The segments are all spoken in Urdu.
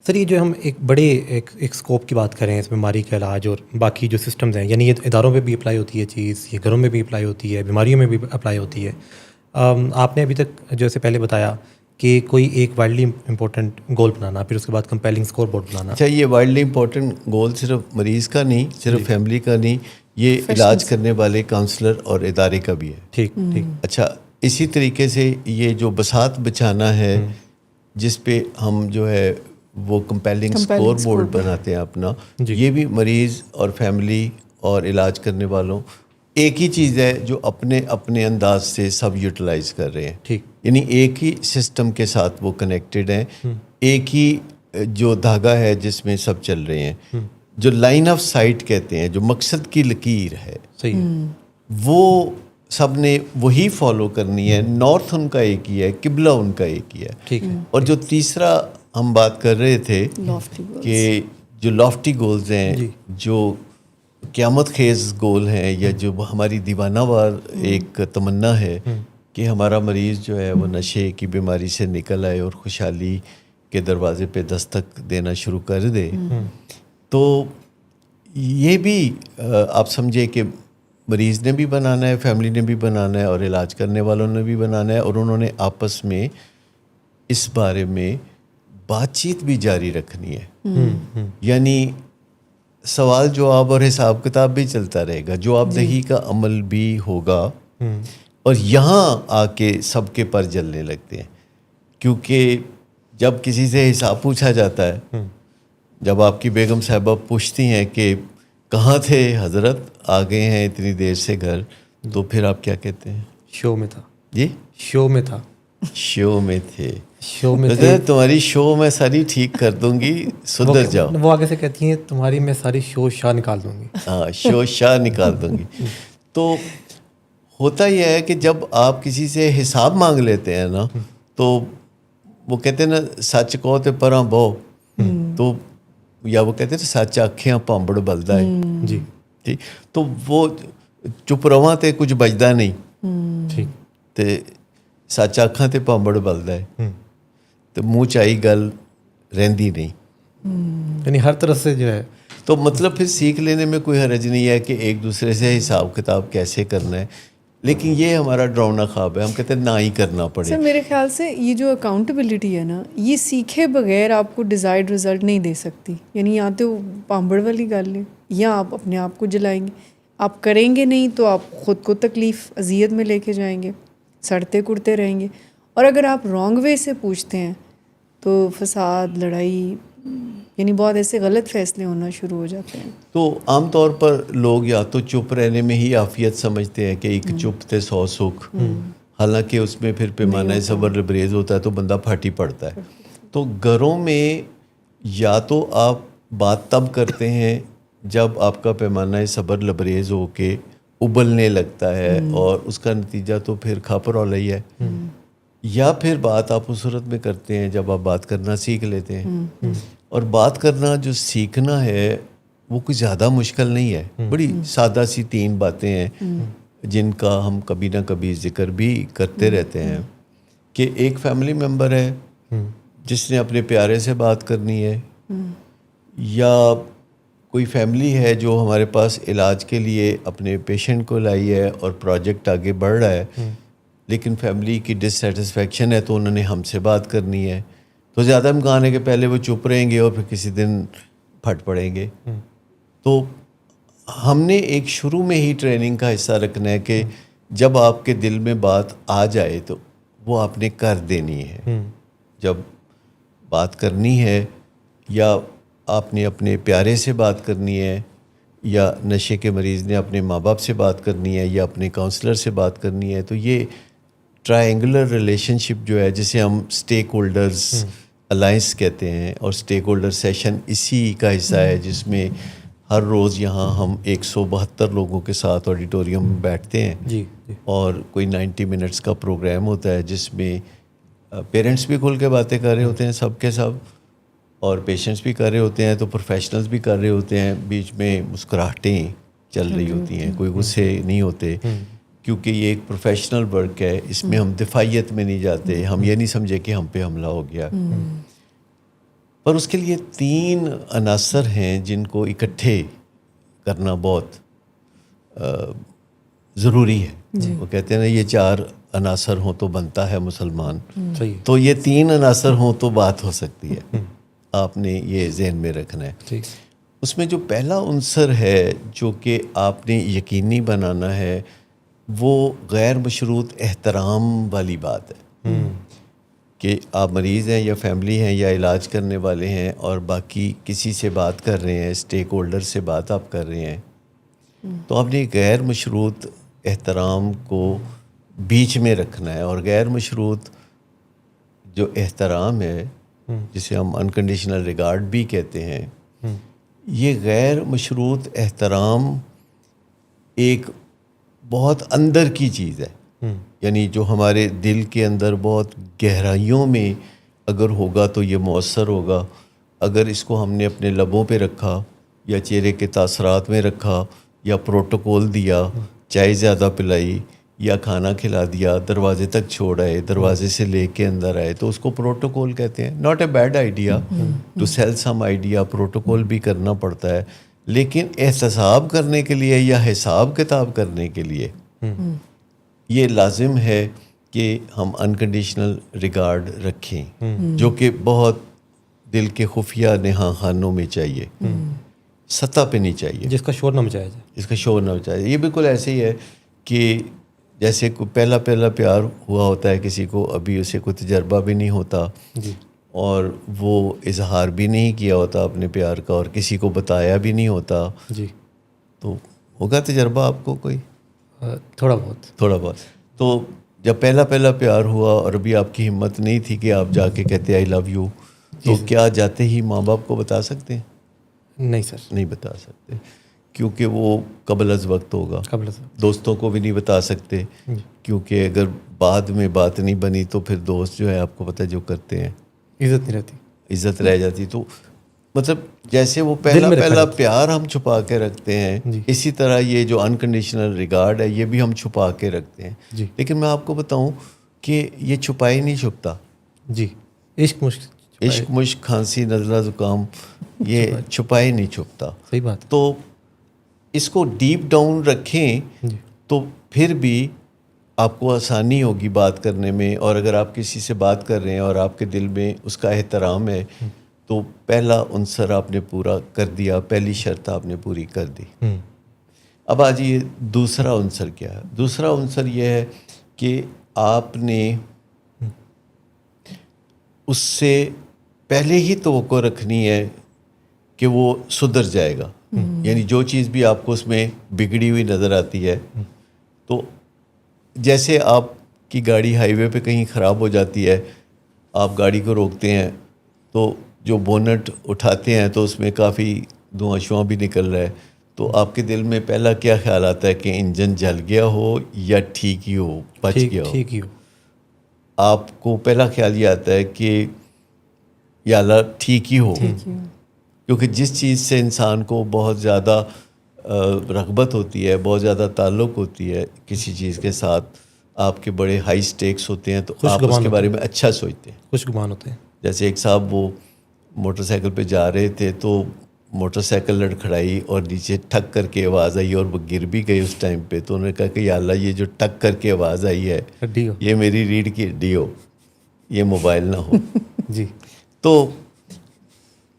سر یہ جو ہم ایک بڑے ایک اسکوپ کی بات کریں اس بیماری کا علاج اور باقی جو سسٹمز ہیں، یعنی یہ اداروں پہ بھی اپلائی ہوتی ہے چیز، یہ گھروں میں بھی اپلائی ہوتی ہے، بیماریوں میں بھی اپلائی ہوتی ہے. آپ نے ابھی تک جیسے پہلے بتایا کہ کوئی ایک وائڈلی امپورٹنٹ گول بنانا، پھر اس کے بعد کمپیلنگ اسکور بورڈ بنانا. اچھا، یہ وائڈلی امپورٹنٹ گول صرف مریض کا نہیں، صرف فیملی کا نہیں، یہ علاج کرنے والے کاؤنسلر اور ادارے کا بھی ہے. ٹھیک ٹھیک. اچھا، اسی طریقے سے یہ جو بساط بچھانا ہے جس پہ ہم جو ہے وہ کمپیلنگ اسکور بورڈ بناتے ہیں اپنا، یہ بھی مریض اور فیملی اور علاج کرنے والوں ایک ہی چیز ہے جو اپنے اپنے انداز سے سب یوٹیلائز کر رہے ہیں. ٹھیک. یعنی ایک ہی سسٹم کے ساتھ وہ کنیکٹڈ ہیں، ایک ہی جو دھاگا ہے جس میں سب چل رہے ہیں. جو لائن آف سائٹ کہتے ہیں، جو مقصد کی لکیر ہے، صحیح، وہ سب نے وہی فالو کرنی ہے. نارتھ ان کا ایک ہی ہے، قبلہ ان کا ایک ہی ہے. ٹھیک ہے. اور جو تیسرا ہم بات کر رہے تھے کہ جو لافٹی گولز ہیں، جو قیامت خیز گول ہیں، یا جو ہماری دیوانہ وار ایک تمنا ہے کہ ہمارا مریض جو ہے وہ نشے کی بیماری سے نکل آئے اور خوشحالی کے دروازے پہ دستک دینا شروع کر دے. تو یہ بھی آپ سمجھے کہ مریض نے بھی بنانا ہے، فیملی نے بھی بنانا ہے، اور علاج کرنے والوں نے بھی بنانا ہے، اور انہوں نے آپس میں اس بارے میں بات چیت بھی جاری رکھنی ہے. یعنی سوال جواب اور حساب کتاب بھی چلتا رہے گا، جواب دہی کا عمل بھی ہوگا. اور یہاں آ کے سب کے پر جلنے لگتے ہیں، کیونکہ جب کسی سے حساب پوچھا جاتا ہے، جب آپ کی بیگم صاحبہ پوچھتی ہیں کہ کہاں تھے حضرت، آ گئے ہیں اتنی دیر سے گھر، تو پھر آپ کیا کہتے ہیں؟ شو میں تھا. جی، شو میں تھا. شو میں تھے. شو میں تھے. تمہاری شو میں ساری ٹھیک کر دوں گی، سدھر جاؤ. وہ آگے سے کہتی ہیں تمہاری میں ساری شو شاہ نکال دوں گی. ہاں، شو شاہ نکال دوں گی. تو ہوتا یہ ہے کہ جب آپ کسی سے حساب مانگ لیتے ہیں نا، تو وہ کہتے ہیں نا سچ کہو تے پراں بہو، تو یا وہ کہتے ہیں سچ آکھیاں پامبڑ بلدا ہے. جی ٹھیک. تو وہ چپ رواں تے کچھ بجدا نہیں. ٹھیک. تے سچ آکھاں تے پامبڑ بلدا ہے، تو منہ چائی گل رہندی نہیں. یعنی ہر طرح سے جو ہے، تو مطلب پھر سیکھ لینے میں کوئی حرج نہیں ہے کہ ایک دوسرے سے حساب کتاب کیسے کرنا ہے. لیکن یہ ہمارا ڈراؤنا خواب ہے، ہم کہتے ہیں نہ ہی کرنا پڑے. سر میرے خیال سے یہ جو اکاؤنٹیبلٹی ہے نا، یہ سیکھے بغیر آپ کو ڈیزائرڈ رزلٹ نہیں دے سکتی. یعنی یا تو پامبڑ والی گل ہے، یا آپ اپنے آپ کو جلائیں گے. آپ کریں گے نہیں تو آپ خود کو تکلیف اذیت میں لے کے جائیں گے، سڑتے کڑتے رہیں گے. اور اگر آپ رانگ وے سے پوچھتے ہیں تو فساد، لڑائی، یعنی بہت ایسے غلط فیصلے ہونا شروع ہو جاتے ہیں. تو عام طور پر لوگ یا تو چپ رہنے میں ہی عافیت سمجھتے ہیں کہ ایک چپ تے 100 سکھ، حالانکہ اس میں پھر پیمانہ صبر لبریز ہوتا ہے تو بندہ پھاٹی پڑتا ہے. تو گھروں میں یا تو آپ بات تب کرتے ہیں جب آپ کا پیمانہ صبر لبریز ہو کے ابلنے لگتا ہے، اور اس کا نتیجہ تو پھر کھاپرول ہی ہے، یا پھر بات آپ اس صورت میں کرتے ہیں جب آپ بات کرنا سیکھ لیتے ہیں. اور بات کرنا جو سیکھنا ہے وہ کوئی زیادہ مشکل نہیں ہے. بڑی سادہ سی 3 باتیں ہیں جن کا ہم کبھی نہ کبھی ذکر بھی کرتے رہتے ہیں. کہ ایک فیملی ممبر ہے جس نے اپنے پیارے سے بات کرنی ہے، یا کوئی فیملی ہے جو ہمارے پاس علاج کے لیے اپنے پیشنٹ کو لائی ہے اور پروجیکٹ آگے بڑھ رہا ہے، لیکن فیملی کی ڈسسیٹسفیکشن ہے تو انہوں نے ہم سے بات کرنی ہے. تو زیادہ امکان ہے کہ پہلے وہ چپ رہیں گے اور پھر کسی دن پھٹ پڑیں گے. تو ہم نے ایک شروع میں ہی ٹریننگ کا حصہ رکھنا ہے کہ جب آپ کے دل میں بات آ جائے تو وہ آپ نے کر دینی ہے. جب بات کرنی ہے، یا آپ نے اپنے پیارے سے بات کرنی ہے، یا نشے کے مریض نے اپنے ماں باپ سے بات کرنی ہے، یا اپنے کاؤنسلر سے بات کرنی ہے، تو یہ ٹرائنگولر ریلیشن شپ جو ہے جسے ہم اسٹیک ہولڈرز الائنس کہتے ہیں، اور اسٹیک ہولڈر سیشن اسی کا حصہ ہے جس میں ہر روز یہاں ہم 172 لوگوں کے ساتھ آڈیٹوریم میں بیٹھتے ہیں. جی. اور کوئی 90 منٹس کا پروگرام ہوتا ہے جس میں پیرنٹس بھی کھل کے باتیں کر رہے ہوتے ہیں سب کے سب، اور پیشنٹس بھی کر رہے ہوتے ہیں، تو پروفیشنلز بھی کر رہے ہوتے ہیں. بیچ میں مسکراہٹیں چل رہی ہوتی ہیں، کوئی غصے نہیں ہوتے، کیونکہ یہ ایک پروفیشنل ورک ہے. اس میں ہم دفاعیت میں نہیں جاتے، ہم یہ نہیں سمجھے کہ ہم پہ حملہ ہو گیا. پر اس کے لیے 3 عناصر ہیں جن کو اکٹھے کرنا بہت ضروری ہے. وہ کہتے ہیں نا یہ 4 عناصر ہوں تو بنتا ہے مسلمان. صحیح. تو یہ 3 عناصر ہوں تو بات ہو سکتی ہے. آپ نے یہ ذہن میں رکھنا ہے. ٹھیک. اس میں جو پہلا عنصر ہے جو کہ آپ نے یقینی بنانا ہے وہ غیر مشروط احترام والی بات ہے کہ آپ مریض ہیں یا فیملی ہیں یا علاج کرنے والے ہیں اور باقی کسی سے بات کر رہے ہیں, اسٹیک ہولڈر سے بات آپ کر رہے ہیں, تو آپ نے غیر مشروط احترام کو بیچ میں رکھنا ہے. اور غیر مشروط جو احترام ہے جسے ہم انکنڈیشنل ریگارڈ بھی کہتے ہیں, یہ غیر مشروط احترام ایک بہت اندر کی چیز ہے. یعنی جو ہمارے دل کے اندر بہت گہرائیوں میں اگر ہوگا تو یہ مؤثر ہوگا. اگر اس کو ہم نے اپنے لبوں پہ رکھا یا چہرے کے تاثرات میں رکھا یا پروٹوکول دیا, چائے زیادہ پلائی یا کھانا کھلا دیا, دروازے تک چھوڑ آئے, دروازے سے لے کے اندر آئے, تو اس کو پروٹوکول کہتے ہیں. Not a bad idea to sell some idea, protocol بھی کرنا پڑتا ہے, لیکن احتساب کرنے کے لیے یا حساب کتاب کرنے کے لیے یہ لازم ہے کہ ہم انکنڈیشنل ریگارڈ رکھیں, جو کہ بہت دل کے خفیہ نہاں خانوں میں چاہیے, سطح پہ نہیں چاہیے, جس کا شور نہ مچایا جائے. اس کا شور نہ مچایا جائے. یہ بالکل ایسے ہی ہے کہ جیسے کوئی پہلا پیار ہوا ہوتا ہے کسی کو, ابھی اسے کوئی تجربہ بھی نہیں ہوتا جی. اور وہ اظہار بھی نہیں کیا ہوتا اپنے پیار کا اور کسی کو بتایا بھی نہیں ہوتا, جی. تو ہوگا تجربہ آپ کو کوئی تھوڑا بہت. تو جب پہلا پیار ہوا اور ابھی آپ کی ہمت نہیں تھی کہ آپ جا کے کہتے آئی لو یو, تو کیا جاتے ہی ماں باپ کو بتا سکتے ہیں؟ نہیں سر, نہیں بتا سکتے, کیونکہ وہ قبل از وقت ہوگا. دوستوں کو بھی نہیں بتا سکتے, کیونکہ اگر بعد میں بات نہیں بنی تو پھر دوست جو ہے آپ کو پتہ جو کرتے ہیں عزت نہیں رہتی, عزت رہ جاتی. تو مطلب جیسے وہ پہلا پیار ہم چھپا کے رکھتے ہیں, اسی طرح یہ جو انکنڈیشنل ریگارڈ ہے یہ بھی ہم چھپا کے رکھتے ہیں. لیکن میں آپ کو بتاؤں کہ یہ چھپا ہی نہیں چھپتا. جی. عشق مشک کھانسی نزلہ زکام یہ چھپا ہی نہیں چھپتا. صحیح بات. تو اس کو ڈیپ ڈاؤن رکھیں تو پھر بھی آپ کو آسانی ہوگی بات کرنے میں. اور اگر آپ کسی سے بات کر رہے ہیں اور آپ کے دل میں اس کا احترام ہے تو پہلا عنصر آپ نے پورا کر دیا, پہلی شرط آپ نے پوری کر دی. اب آج یہ دوسرا عنصر کیا ہے؟ دوسرا عنصر یہ ہے کہ آپ نے اس سے پہلے ہی توقع رکھنی ہے کہ وہ سدھر جائے گا. یعنی جو چیز بھی آپ کو اس میں بگڑی ہوئی نظر آتی ہے, تو جیسے آپ کی گاڑی ہائی وے پہ کہیں خراب ہو جاتی ہے, آپ گاڑی کو روکتے ہیں تو جو بونٹ اٹھاتے ہیں تو اس میں کافی دھواں شواں بھی نکل رہا ہے, تو آپ کے دل میں پہلا کیا خیال آتا ہے کہ انجن جل گیا ہو یا ٹھیک ہی ہو, بچ گیا ہو. ٹھیک ہی ہو. آپ کو پہلا خیال یہ آتا ہے کہ یا اللہ ٹھیک ہی ہو, کیونکہ جس چیز سے انسان کو بہت زیادہ رغبت ہوتی ہے, بہت زیادہ تعلق ہوتی ہے کسی چیز کے ساتھ, آپ کے بڑے ہائی سٹیکس ہوتے ہیں, تو آپ اس کے بارے میں اچھا سوچتے ہیں, خوش گمان ہوتے ہیں. جیسے ایک صاحب وہ موٹر سائیکل پہ جا رہے تھے تو موٹر سائیکل لڑکھڑائی اور نیچے ٹھک کر کے آواز آئی اور وہ گر بھی گئی اس ٹائم پہ, تو انہوں نے کہا کہ یا اللہ یہ جو ٹک کر کے آواز آئی ہے یہ میری ریڑھ کی ہڈی ہو, یہ موبائل نہ ہو. جی. تو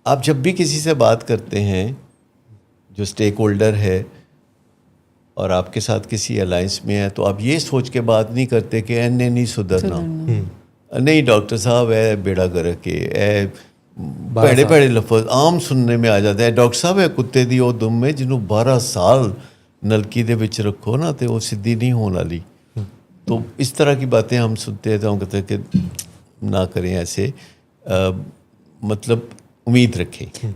آپ جب بھی کسی سے بات کرتے ہیں جو اسٹیک ہولڈر ہے اور آپ کے ساتھ کسی الائنس میں ہے, تو آپ یہ سوچ کے بات نہیں کرتے کہ اے نہیں سدھرنا, نہیں ڈاکٹر صاحب اے بیڑا گرک کے, اے بڑے لفظ عام سننے میں آ جاتے ہیں. ڈاکٹر صاحب ہے کتے دی وہ دم میں جنہوں 12 سال نلکی دے وچ رکھو نا تو وہ سدھی نہیں ہونے والی. تو اس طرح کی باتیں ہم سنتے ہیں تو ہم کہتے ہیں کہ نہ کریں ایسے, مطلب امید رکھیں.